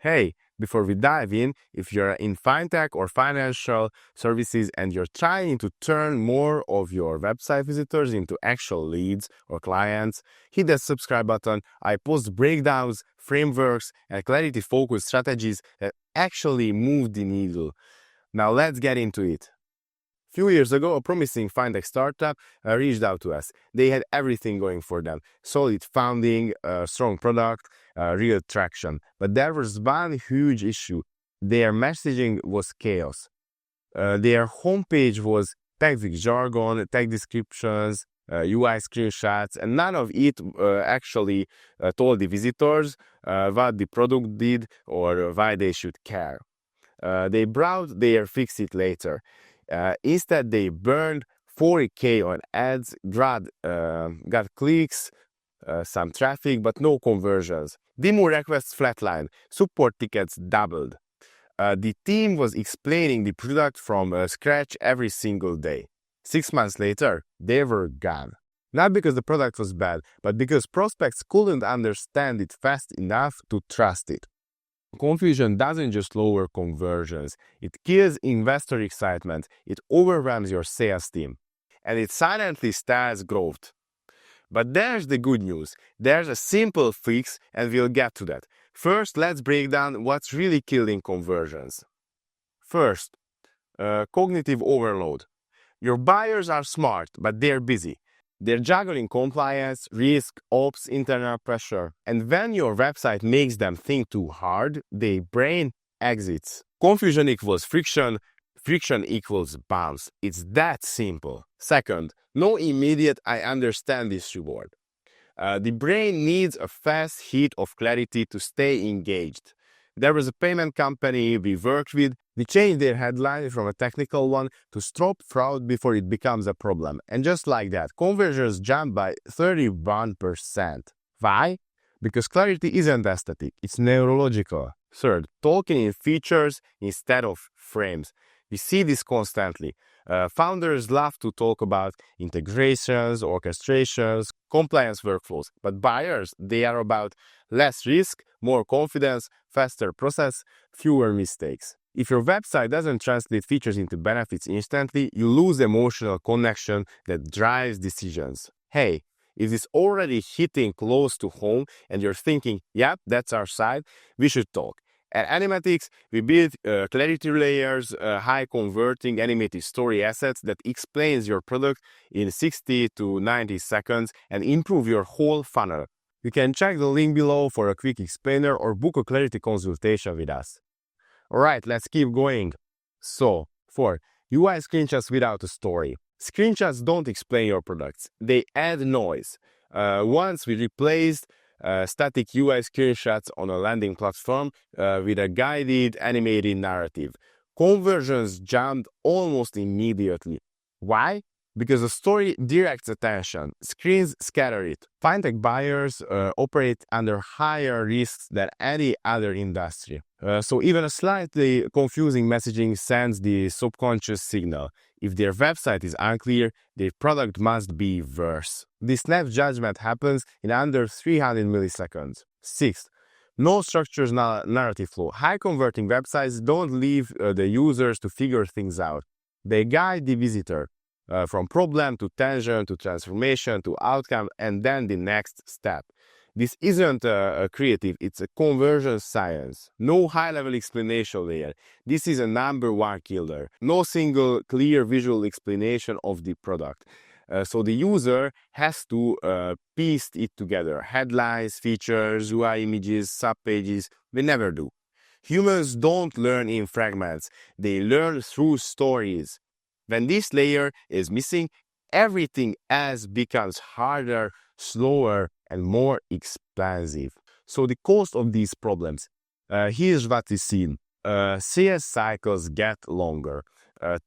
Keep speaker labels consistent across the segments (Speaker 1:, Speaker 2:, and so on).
Speaker 1: Hey, before we dive in, if you're in fintech or financial services and you're trying to turn more of your website visitors into actual leads or clients, hit that subscribe button. I post breakdowns, frameworks, and clarity-focused strategies that actually move the needle. Now let's get into it. Few years ago, a promising fintech startup reached out to us. They had everything going for them: solid founding, strong product, real traction. But there was one huge issue. Their messaging was chaos. Their homepage was packed with jargon, tech descriptions, UI screenshots, and none of it actually told the visitors what the product did or why they should care. They browsed their fix it later. Instead, they burned 40K on ads, got clicks, some traffic, but no conversions. Demo requests flatlined. Support tickets doubled. The team was explaining the product from scratch every single day. 6 months later, they were gone. Not because the product was bad, but because prospects couldn't understand it fast enough to trust it. Confusion doesn't just lower conversions, it kills investor excitement, it overwhelms your sales team, and it silently stalls growth. But there's the good news. There's a simple fix, and we'll get to that. First, let's break down what's really killing conversions. First, cognitive overload. Your buyers are smart, but they're busy. They're juggling compliance, risk, ops, internal pressure. And when your website makes them think too hard, their brain exits. Confusion equals friction, friction equals bounce. It's that simple. Second, no immediate "I understand this" reward. The brain needs a fast hit of clarity to stay engaged. There was a payment company we worked with. They changed their headline from a technical one to "Stop fraud before it becomes a problem." And just like that, conversions jumped by 31%. Why? Because clarity isn't aesthetic, it's neurological. Third, talking in features instead of frames. We see this constantly. Founders love to talk about integrations, orchestrations, compliance workflows, but buyers, they are about less risk, more confidence, faster process, fewer mistakes. If your website doesn't translate features into benefits instantly, you lose emotional connection that drives decisions. Hey, if it's already hitting close to home and you're thinking, yep, that's our side, we should talk. At Animatics, we build clarity layers, high-converting animated story assets that explains your product in 60 to 90 seconds and improve your whole funnel. You can check the link below for a quick explainer or book a clarity consultation with us. Alright, let's keep going. So, 4. UI screenshots without a story. Screenshots don't explain your products, they add noise. Once we replaced static UI screenshots on a landing platform with a guided animated narrative. Conversions jumped almost immediately. Why? Because the story directs attention. Screens scatter it. Fintech buyers operate under higher risks than any other industry. So even a slightly confusing messaging sends the subconscious signal. If their website is unclear, their product must be worse. This snap judgment happens in under 300 milliseconds. 6. No structured narrative flow. High-converting websites don't leave the users to figure things out. They guide the visitor from problem to tension to transformation to outcome and then the next step. This isn't a creative, it's a conversion science. No high-level explanation layer. This is a number one killer. No single clear visual explanation of the product. So the user has to piece it together. Headlines, features, UI images, subpages, they never do. Humans don't learn in fragments. They learn through stories. When this layer is missing, everything else becomes harder, slower, and more expensive. So the cost of these problems, here's what is seen. Sales cycles get longer,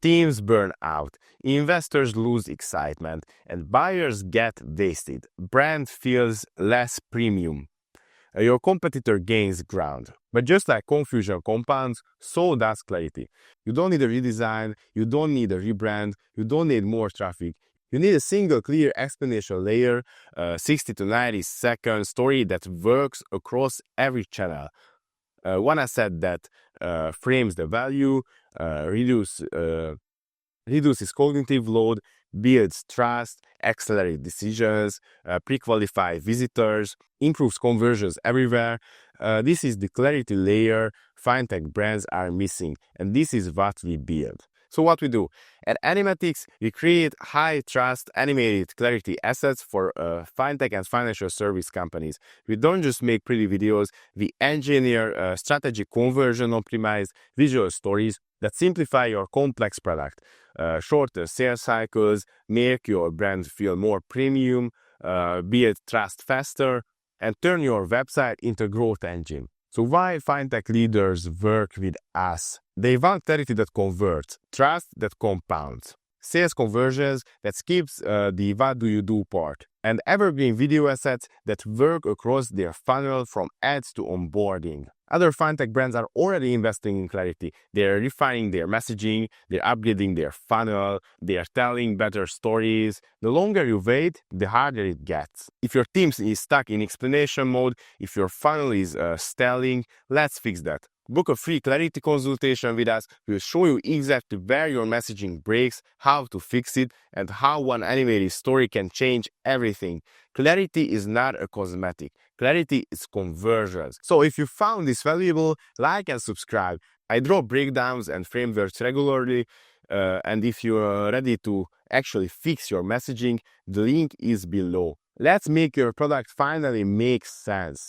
Speaker 1: teams burn out, investors lose excitement, and buyers get wasted. Brand feels less premium. Your competitor gains ground. But just like confusion compounds, so does clarity. You don't need a redesign, you don't need a rebrand, you don't need more traffic. You need a single clear explanation layer, 60 to 90 second story that works across every channel. one asset that frames the value, reduces cognitive load, builds trust, accelerates decisions, pre-qualify visitors, improves conversions everywhere. This is the clarity layer fintech brands are missing, and this is what we build. So what we do? At Animatics, we create high-trust animated clarity assets for fintech and financial service companies. We don't just make pretty videos, we engineer strategic conversion-optimized visual stories that simplify your complex product. Shorter sales cycles, make your brand feel more premium, build trust faster, and turn your website into a growth engine. So why fintech leaders work with us? They want clarity that converts, trust that compounds, sales conversions that skips the what do you do part, and evergreen video assets that work across their funnel from ads to onboarding. Other fintech brands are already investing in clarity. They're refining their messaging, they're upgrading their funnel, they're telling better stories. The longer you wait, the harder it gets. If your team is stuck in explanation mode, if your funnel is stalling, let's fix that. Book a free clarity consultation with us. We'll show you exactly where your messaging breaks, how to fix it, and how one animated story can change everything. Clarity is not a cosmetic. Clarity is conversions. So if you found this valuable, like and subscribe. I drop breakdowns and frameworks regularly, and if you're ready to actually fix your messaging, the link is below. Let's make your product finally make sense.